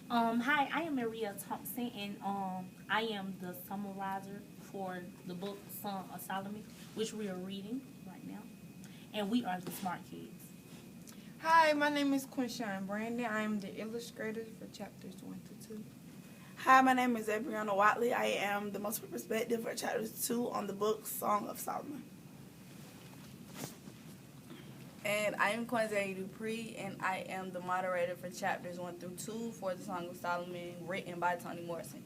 Hi, I am Maria Thompson, and I am the summarizer for the book Song of Solomon, which we are reading right now, and we are the Smart Kids. Hi, my name is Quinshawn Brandon. I am the illustrator for chapters 1 to 2. Hi, my name is Abriana Watley. I am the most perspective for chapter 2 on the book Song of Solomon. And I am Quinzay Dupree, and I am the moderator for chapters 1 through 2 for the Song of Solomon, written by Toni Morrison.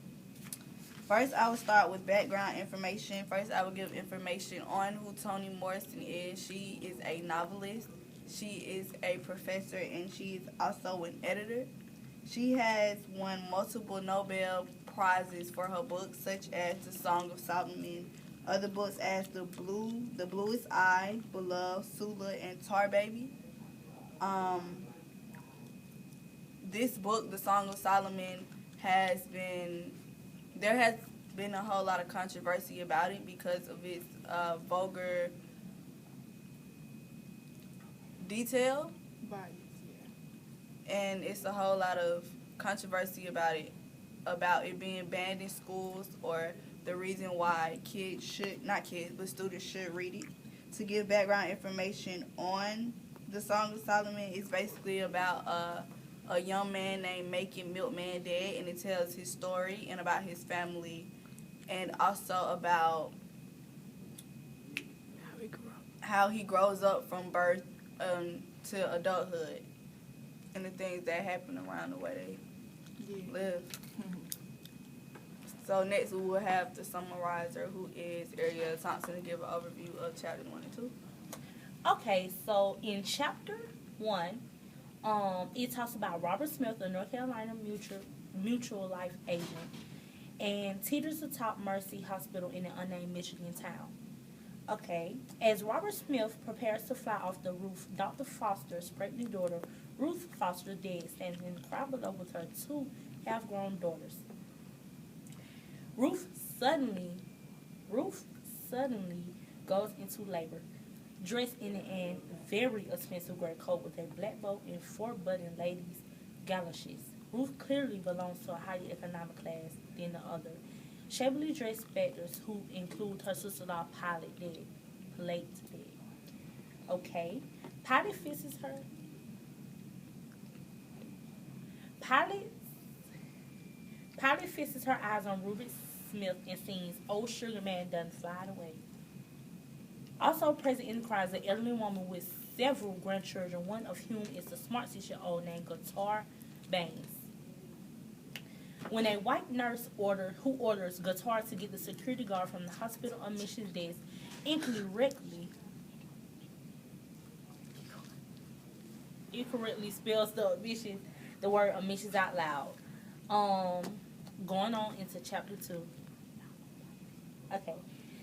First, I will start with background information. First, I will give information on who Toni Morrison is. She is a novelist, she is a professor, and she is also an editor. She has won multiple Nobel Prizes for her books, such as The Song of Solomon, other books as The Bluest Eye, Beloved, Sula, and Tar Baby. This book, The Song of Solomon, there has been a whole lot of controversy about it because of its vulgar detail, Bias, and it's a whole lot of controversy about it being banned in schools, or the reason why students should read it. To give background information on the Song of Solomon, it's basically about a young man named Macon Milkman Dead, and it tells his story and about his family, and also about how he grows up from birth to adulthood, and the things that happen around the way they live. So next we will have the summarizer, who is Ariel Thompson, to give an overview of chapters 1 and 2. Okay, so in chapter 1, it talks about Robert Smith, a North Carolina mutual life agent, and teeters atop Mercy Hospital in an unnamed Michigan town. Okay, as Robert Smith prepares to fly off the roof, Dr. Foster's pregnant daughter, Ruth Foster, dead, stands in the crowd below with her two half-grown daughters. Ruth suddenly goes into labor, dressed in a very expensive gray coat with a black bow and four button ladies' galoshes. Ruth clearly belongs to a higher economic class than the other shabbily dressed specters, who include her sister-in-law Pilate dead. Okay, Pilate fixes her. Pilate fixes her eyes on Ruby Smith and sees old sugar man done flying away. Also present in the crowd is an elderly woman with several grandchildren, one of whom is a smart 6-year-old named Guitar Baines. When a white nurse who orders Guitar to get the security guard from the hospital admissions desk incorrectly spells the word admissions out loud. Going on into chapter 2. Okay.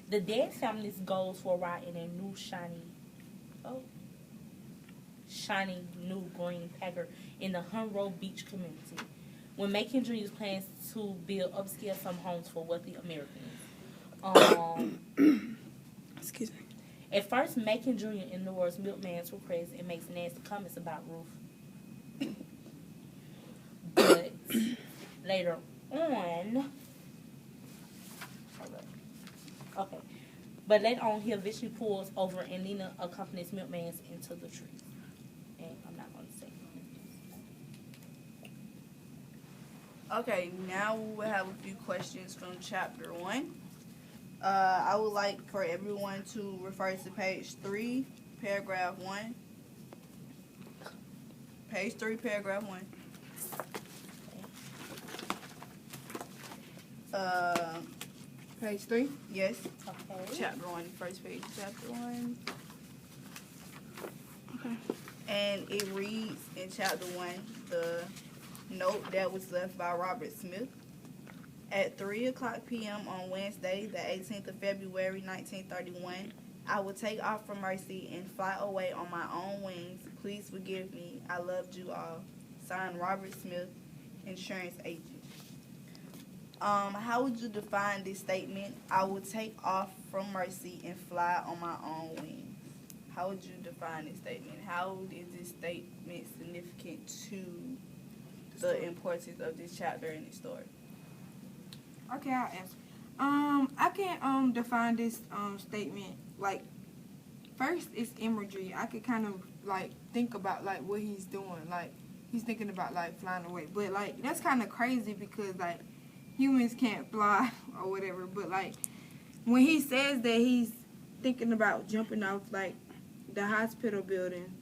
The dead family's goes for a ride in a new shiny new green Packard in the Hunro Beach community, when Macon Jr.'s plans to build upscale some homes for wealthy Americans. Excuse me. At first, Macon Jr. ignores Milkman's request and makes nasty comments about Ruth. But later on, okay. But later on, he eventually pulls over and Lena accompanies Milkman into the tree. And I'm not going to say. Okay, now we will have a few questions from chapter 1. I would like for everyone to refer to page 3, paragraph 1. Page 3, paragraph 1. Page 3? Yes. Okay. Chapter 1, first page, chapter 1. Okay. And it reads in chapter 1, the note that was left by Robert Smith. At 3 o'clock p.m. on Wednesday, the 18th of February, 1931, I will take off from Mercy and fly away on my own wings. Please forgive me. I loved you all. Signed, Robert Smith, insurance agent. How would you define this statement? I will take off from Mercy and fly on my own wings. How would you define this statement? How is this statement significant to the importance of this chapter in the story. Okay, I'll answer. I can define this statement like first it's imagery. I could kind of like think about like what he's doing. Like he's thinking about like flying away, but like that's kind of crazy because like humans can't fly or whatever. But like when he says that he's thinking about jumping off like the hospital building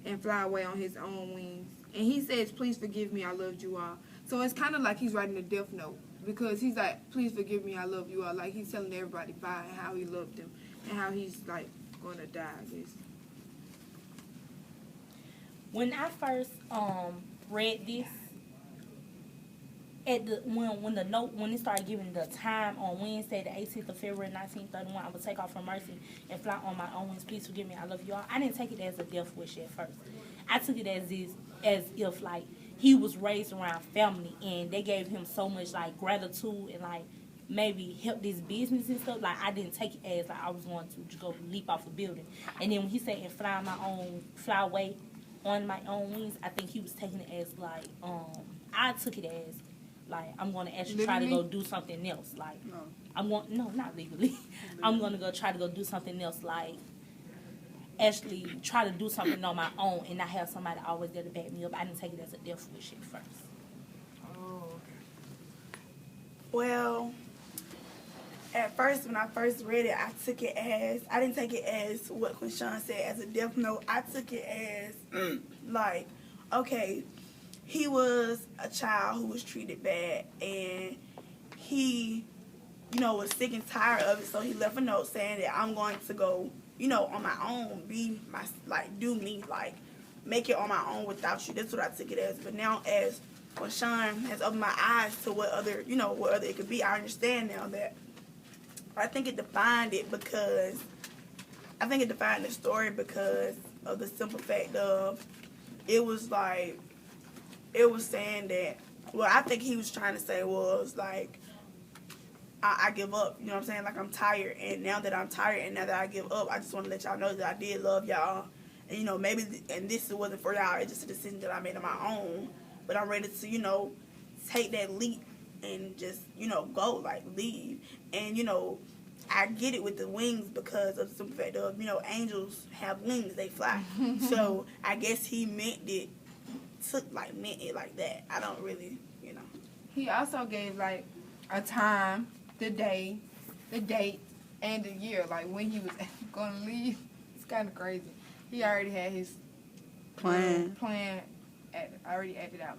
and fly away on his own wings, and he says, "Please forgive me, I loved you all." So it's kind of like he's writing a death note. Because he's like, please forgive me, I love you all. Like, he's telling everybody bye and how he loved them. And how he's, like, going to die, I guess. When I first read this, at the when it started giving the time on Wednesday, the 18th of February, 1931, I would take off from Mercy and fly on my own wings. Please forgive me, I love you all. I didn't take it as a death wish at first. I took it as if like he was raised around family and they gave him so much like gratitude and like maybe help this business and stuff. Like I didn't take it as like I was going to just go leap off a building. And then when he said and fly away on my own wings, I think he was taking it as like I took it as like I'm going to actually try to go do something else. Like no, not legally. I'm going to go try to go do something else. Like actually try to do something on my own and not have somebody always there to back me up. I didn't take it as a death wish at first. Oh. Well, at first, when I first read it, I didn't take it as what Quinshon said as a death note. I took it as, like, okay, he was a child who was treated bad, and he, was sick and tired of it, so he left a note saying that I'm going to go, on my own, do me, like, make it on my own without you. That's what I took it as. But now, as Quinshon has opened my eyes to what other it could be, I understand now that I think it defined the story because of the simple fact of it was saying that, what I think he was trying to say was, like, I give up, you know what I'm saying? Like, I'm tired, and now that I'm tired and now that I give up, I just want to let y'all know that I did love y'all. And, maybe, and this wasn't for y'all, it's just a decision that I made on my own. But I'm ready to, take that leap and just, go, like, leave. And, I get it with the wings because of the simple fact of, angels have wings, they fly. So, I guess he meant it like that. I don't really, He also gave, like, a time, the day, the date, and the year, like, when he was going to leave. It's kind of crazy. He already had his plan already acted out.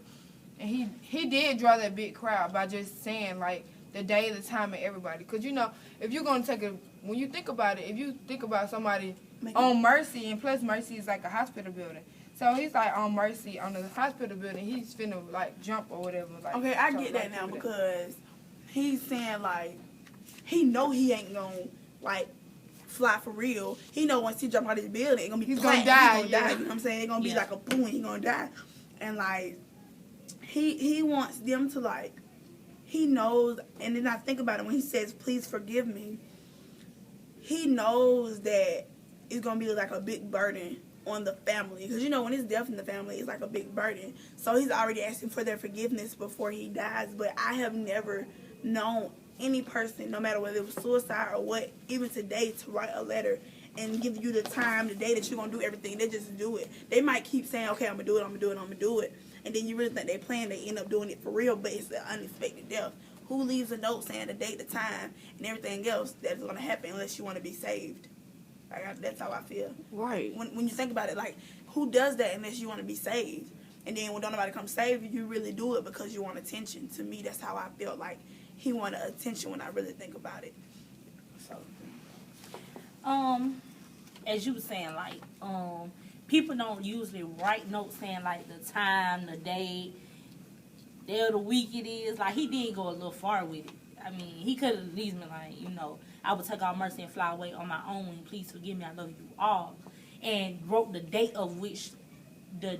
And he did draw that big crowd by just saying, like, the day, the time, and everybody. Because, if you're going to when you think about it, if you think about somebody on Mercy, and plus Mercy is like a hospital building. So he's like on Mercy, on the hospital building, he's finna, like, jump or whatever. Like, okay, I get that now because he's saying, like, he know he ain't gonna, like, fly for real. He know once he jump out of the building, it's gonna be he's flat. gonna die. He's gonna die. You know what I'm saying? It's gonna be like a boom. He's gonna die. And, like, he wants them to, like, he knows. And then I think about it when he says, "Please forgive me." He knows that it's gonna be like a big burden on the family, because when it's death in the family, it's like a big burden. So he's already asking for their forgiveness before he dies. But I have never known any person, no matter whether it was suicide or what, even today, to write a letter and give you the time, the day that you're gonna do everything. They just do it. They might keep saying, okay, I'm gonna do it, and then you really think they plan, they end up doing it for real, but it's an unexpected death. Who leaves a note saying the date, the time, and everything else that's gonna happen unless you want to be saved? Like, that's how I feel. Right. When you think about it, like, who does that unless you want to be saved? And then when don't nobody come save you, you really do it because you want attention. To me, that's how I felt like he wanted attention when I really think about it. So, as you were saying, like, people don't usually write notes saying like the time, the day of the week it is. Like, he did go a little far with it. I mean, he could have at least been like, I would take all Mercy and fly away on my own. And please forgive me, I love you all. And wrote the date of which the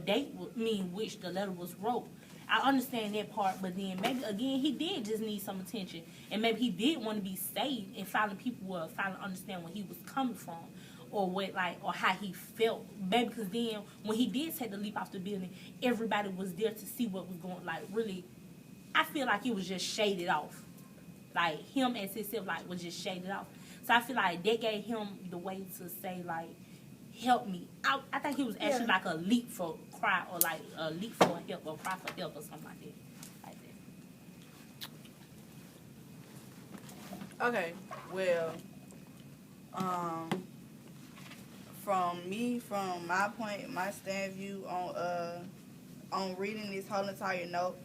letter was wrote. I understand that part, but then maybe, again, he did just need some attention. And maybe he did want to be saved, and finally people will finally understand where he was coming from. or what like or how he felt. Maybe because then when he did take the leap off the building, everybody was there to see what was going. Like really, I feel like it was just shaded off. Like him as himself like was just shaded off. So I feel like that gave him the way to say like, help me. I think he was actually like a leap for cry or like a leap for help or cry for help or something like that. Okay, well, from my point, my stand view on reading this whole entire note,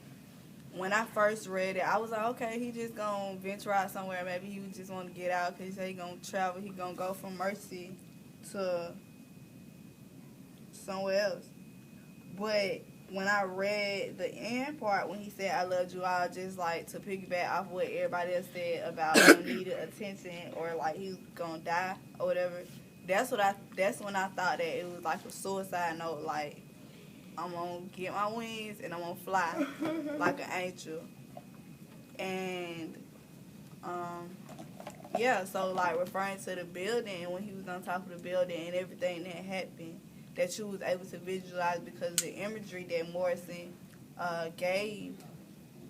when I first read it, I was like, okay, he just gonna venture out somewhere. Maybe he just want to get out because he said he gonna travel. He gonna go from Mercy to somewhere else. But when I read the end part, when he said, I loved you all, just like to piggyback off what everybody else said about him needed attention or like he was gonna die or whatever, that's when I thought that it was like a suicide note, like I'm gonna get my wings and I'm gonna fly like an angel. And yeah, so like referring to the building, when he was on top of the building and everything that happened, that you was able to visualize because of the imagery that Morrison gave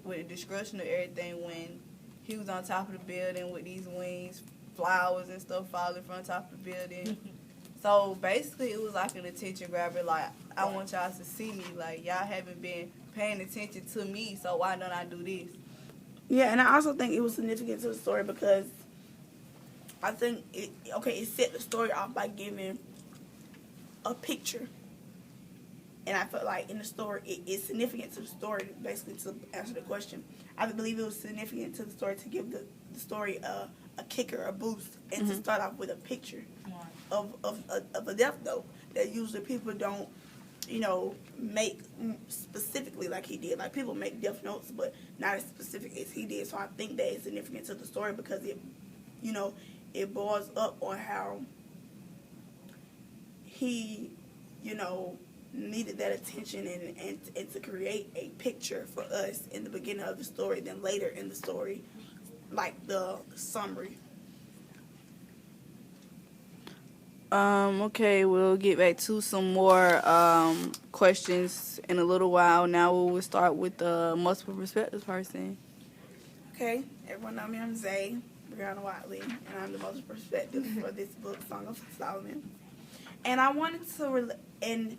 with the description of everything when he was on top of the building with these wings, flowers and stuff falling from the top of the building. So basically it was like an attention grabber, like I want y'all to see me, like y'all haven't been paying attention to me, so why don't I do this? Yeah, and I also think it was significant to the story because I think it set the story off by giving a picture. And I felt like in the story, it's significant to the story, basically, to answer the question. I believe it was significant to the story to give the story a kicker, a boost, and to start off with a picture of a death note that usually people don't, make specifically like he did. Like, people make death notes, but not as specific as he did. So I think that is significant to the story because it boils up on how he, needed that attention and to create a picture for us in the beginning of the story, then later in the story, like the summary. Okay, we'll get back to some more questions in a little while. Now we will start with the multiple perspectives person. Okay, everyone know me, I'm Zay, Brianna Watley, and I'm the multiple perspective for this book, Song of Solomon. And I wanted to, and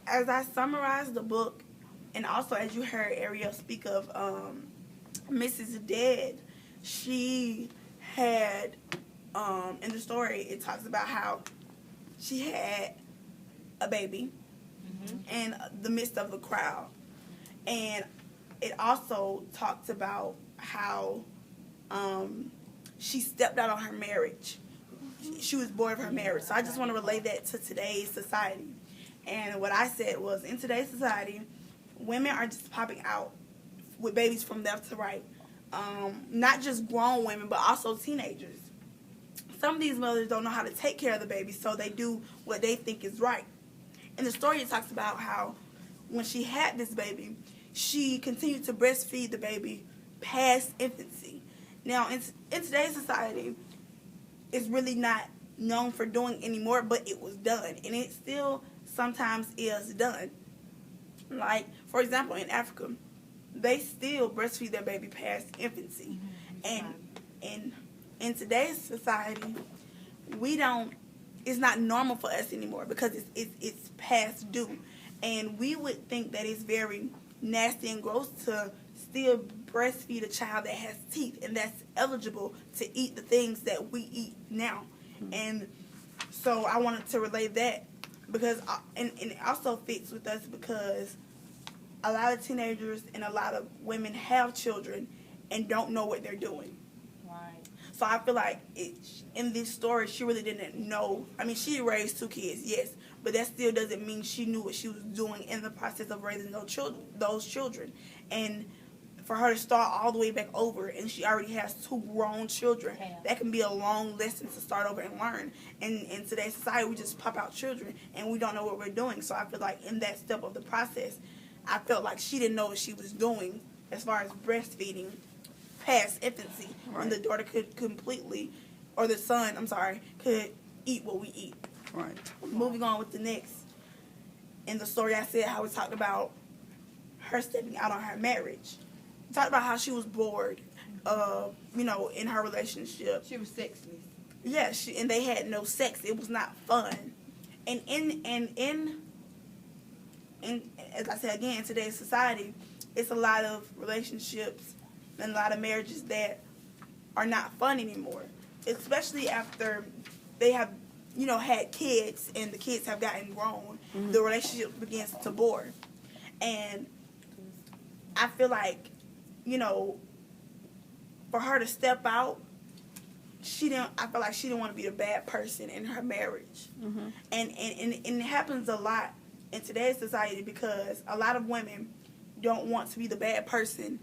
as I summarized the book, and also as you heard Ariel speak of Mrs. Dead, she had, in the story, it talks about how she had a baby in the midst of the crowd. And it also talks about how she stepped out on her marriage. She was bored of her marriage. So I just want to relate that to today's society. And what I said was, in today's society, women are just popping out with babies from left to right. Not just grown women, but also teenagers. Some of these mothers don't know how to take care of the baby, so they do what they think is right. In the story, it talks about how when she had this baby, she continued to breastfeed the baby past infancy. Now, in today's society, it's really not known for doing anymore, but it was done. And it still sometimes is done. Like, for example, in Africa, they still breastfeed their baby past infancy. And in today's society, it's not normal for us anymore because it's past due. And we would think that it's very nasty and gross to still breastfeed a child that has teeth and that's eligible to eat the things that we eat now. And so I wanted to relate that because, and it also fits with us because a lot of teenagers and a lot of women have children and don't know what they're doing. Right. So I feel like in this story, she really didn't know. I mean, she raised 2 kids, yes, but that still doesn't mean she knew what she was doing in the process of raising those children. And for her to start all the way back over, and she already has 2 grown children, that can be a long lesson to start over and learn. And in today's society, we just pop out children, and we don't know what we're doing. So I feel like in that step of the process, I felt like she didn't know what she was doing as far as breastfeeding past infancy, when the daughter could completely, or the son, could eat what we eat. Right. Moving on with the next. In the story I said how we talked about her stepping out on her marriage. We talked about how she was bored, in her relationship. She was sexless. Yeah, and they had no sex. It was not fun. And in as I said again, in today's society, it's a lot of relationships and a lot of marriages that are not fun anymore. Especially after they have, had kids and the kids have gotten grown. Mm-hmm. The relationship begins to bore. And I feel like, for her to step out, I feel like she didn't want to be the bad person in her marriage. Mm-hmm. And it happens a lot in today's society because a lot of women don't want to be the bad person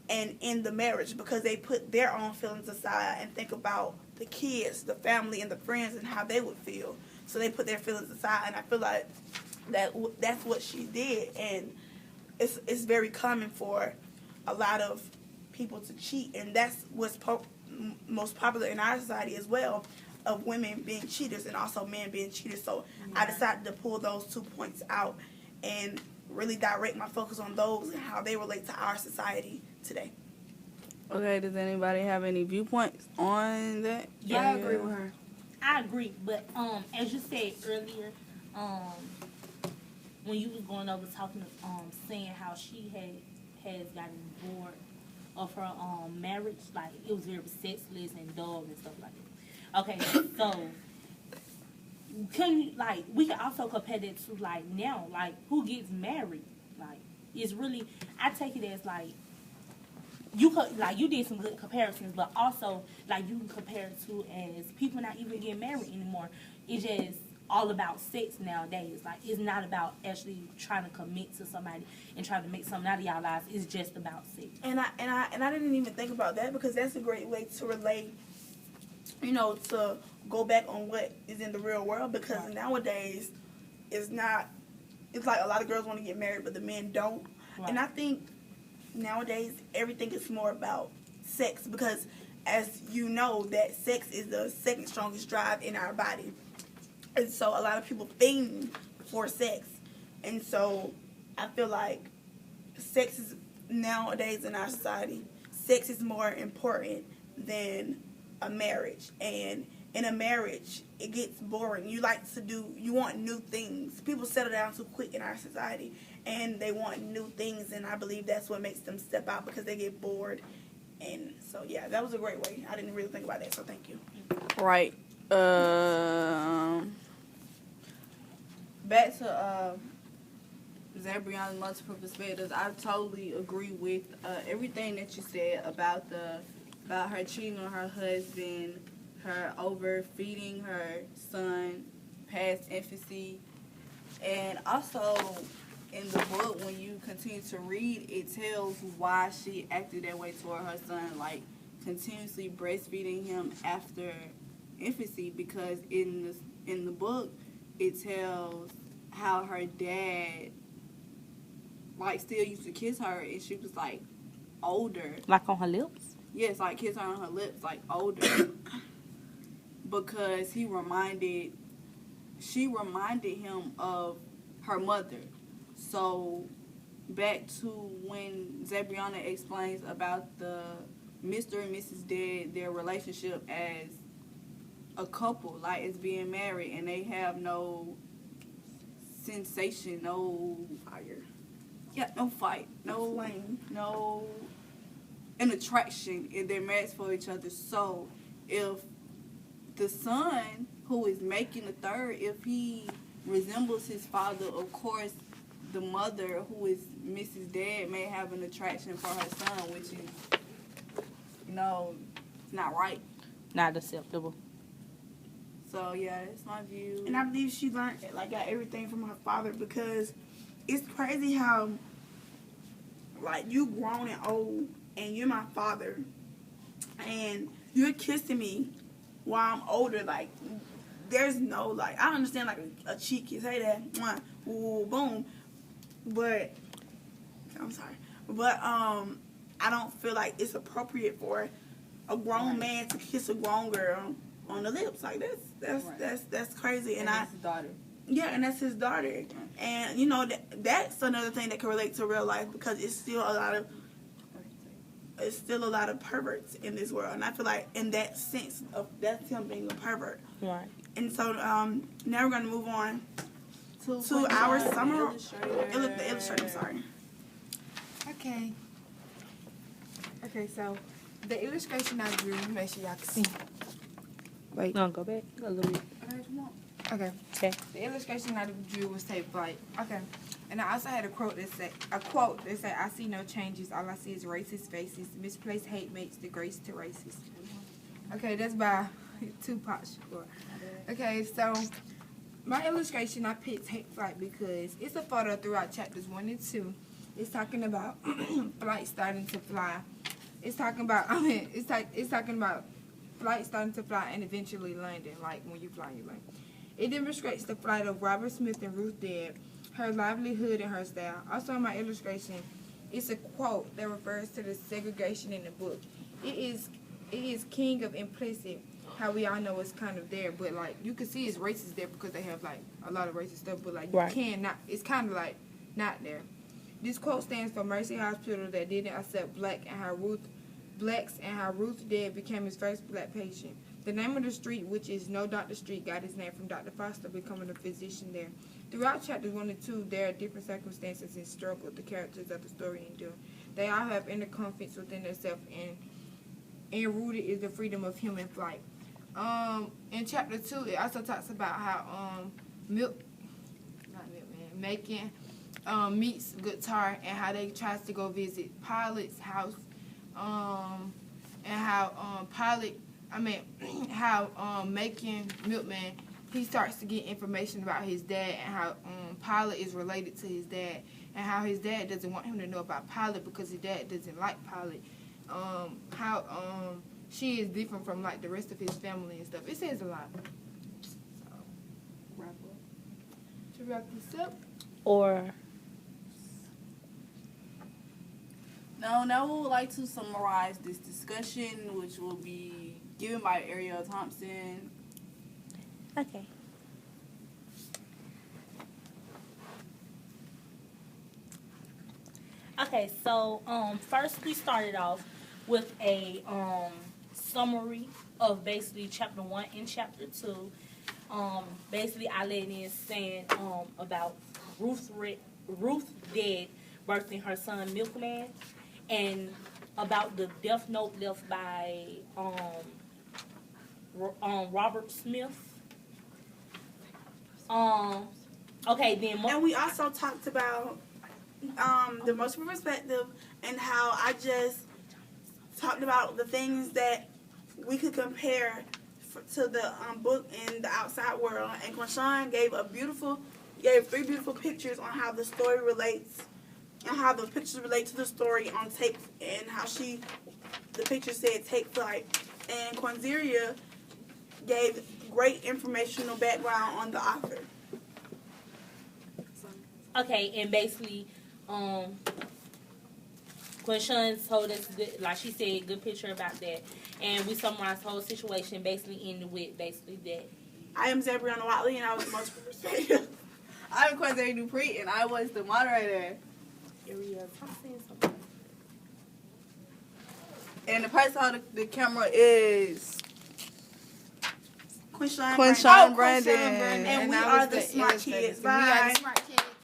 and in the marriage because they put their own feelings aside and think about the kids, the family, and the friends and how they would feel. So they put their feelings aside, and I feel like that's what she did. And it's very common for a lot of people to cheat, and that's what's most popular in our society as well, of women being cheaters and also men being cheaters. So I decided to pull those 2 points out and really direct my focus on those and how they relate to our society today. Okay, does anybody have any viewpoints on that? Yeah, I agree with her. I agree, but as you said earlier, when you was going over talking, saying how she has gotten bored of her marriage, like it was very sexless and dull and stuff like that. Okay, so we can also compare that to like now, like who gets married? Like it's really, I take it as like you did some good comparisons, but also like you can compare it to as people not even getting married anymore. It's just all about sex nowadays. Like it's not about actually trying to commit to somebody and trying to make something out of y'all lives. It's just about sex. And I didn't even think about that because that's a great way to relate, to go back on what is in the real world because nowadays it's like a lot of girls want to get married but the men don't. Right. And I think nowadays everything is more about sex because as you know that sex is the second strongest drive in our body. And so a lot of people fiend for sex. And so I feel like sex is nowadays in our society, sex is more important than a marriage. And in a marriage, it gets boring. You want new things. People settle down too quick in our society and they want new things. And I believe that's what makes them step out because they get bored. And so, yeah, that was a great way. I didn't really think about that, so thank you. Right. Back to Zabriana's multiple perspectives. I totally agree with everything that you said about her cheating on her husband, her overfeeding her son past infancy, and also in the book when you continue to read, it tells why she acted that way toward her son, like continuously breastfeeding him after infancy, because in the book it tells how her dad like still used to kiss her and she was like older, like on her lips. Yes, like kiss her on her lips, like older, because she reminded him of her mother. So back to when Zabriana explains about the Mr. and Mrs. Dead, their relationship as a couple, like as being married, and they have no sensation, no fire. Yeah, no fight, no flame, no an attraction, and they're married for each other. So if the son who is making the third, if he resembles his father, of course the mother, who is Mrs. Dead, may have an attraction for her son, which is, it's not right. Not acceptable. So, yeah, that's my view. And I believe she got everything from her father, because it's crazy how, you grown and old, and you're my father, and you're kissing me while I'm older. There's no, I understand, a cheek kiss, hey, that, mwah, ooh, boom, but, I'm sorry, but, I don't feel like it's appropriate for a grown man to kiss a grown girl on the lips. Like that's crazy. And his daughter. Yeah, and that's his daughter. And you know that's another thing that can relate to real life, because it's still a lot of perverts in this world. And I feel like in that sense of that's him being a pervert. Right. And so now we're gonna move on to our the summer illustrator. the illustrator. Sorry. Okay, so the illustration I drew, make sure y'all can see. Wait. No, go back a little bit. Okay. Okay. The illustration I drew was Take Flight. Okay. And I also had a quote that said, I see no changes. All I see is racist faces. Misplaced hate makes the grace to racist. Okay, that's by Tupac Shakur. Okay, so my illustration, I picked Take Flight because it's a photo throughout chapters 1 and 2. It's talking about flight starting to fly. It's talking about, it's talking about flight starting to fly and eventually landing, like when you fly, you land. It demonstrates the flight of Robert Smith and Ruth Dedd, her livelihood and her style. Also in my illustration, it's a quote that refers to the segregation in the book. It is king of implicit, how we all know it's kind of there, but like you can see it's racist there because they have like a lot of racist stuff, but like you cannot, it's kind of like not there. This quote stands for Mercy Hospital that didn't accept blacks and how Ruth Dedd became his first black patient. The name of the street, which is No Doctor Street, got its name from Dr. Foster becoming a physician there. Throughout chapters 1 and 2, there are different circumstances and struggle the characters of the story endure. They all have inner conflicts within themselves, and rooted is the freedom of human flight. In chapter 2, it also talks about how Macon meets Guitar and how they tries to go visit Pilot's house, and how Macon Milkman, he starts to get information about his dad and how Pilot is related to his dad, and how his dad doesn't want him to know about Pilot because his dad doesn't like Pilot. How she is different from like the rest of his family and stuff. It says a lot. So wrap up. To wrap this up. Or Now we would like to summarize this discussion, which will be given by Ariel Thompson. okay. Okay, so first we started off with a summary of basically chapter 1 and chapter 2. Basically I led in saying about Ruth Dedd birthing her son Milkman, and about the death note left by Robert Smith. Okay, then And we also talked about the emotional perspective, and how I just talked about the things that we could compare to the book in the outside world. And Quanshawn gave 3 beautiful pictures on how the story relates, and how the pictures relate to the story on Take, and how the picture said Take Flight. And Quanzeria gave great informational background on the author. Okay, and basically, Quanshawn told us, like she said, good picture about that. And we summarized the whole situation, basically ended with basically that. I am Zabriana Watley, and I was the most perspective. I'm Quincy Dupree, and I was the moderator. Ariel Thompson, something. And the person on the camera is Quanshawn Quanshawn Brandon. Brandon. And we I are was the smart illustrators. kids. We are Bye. the smart kids.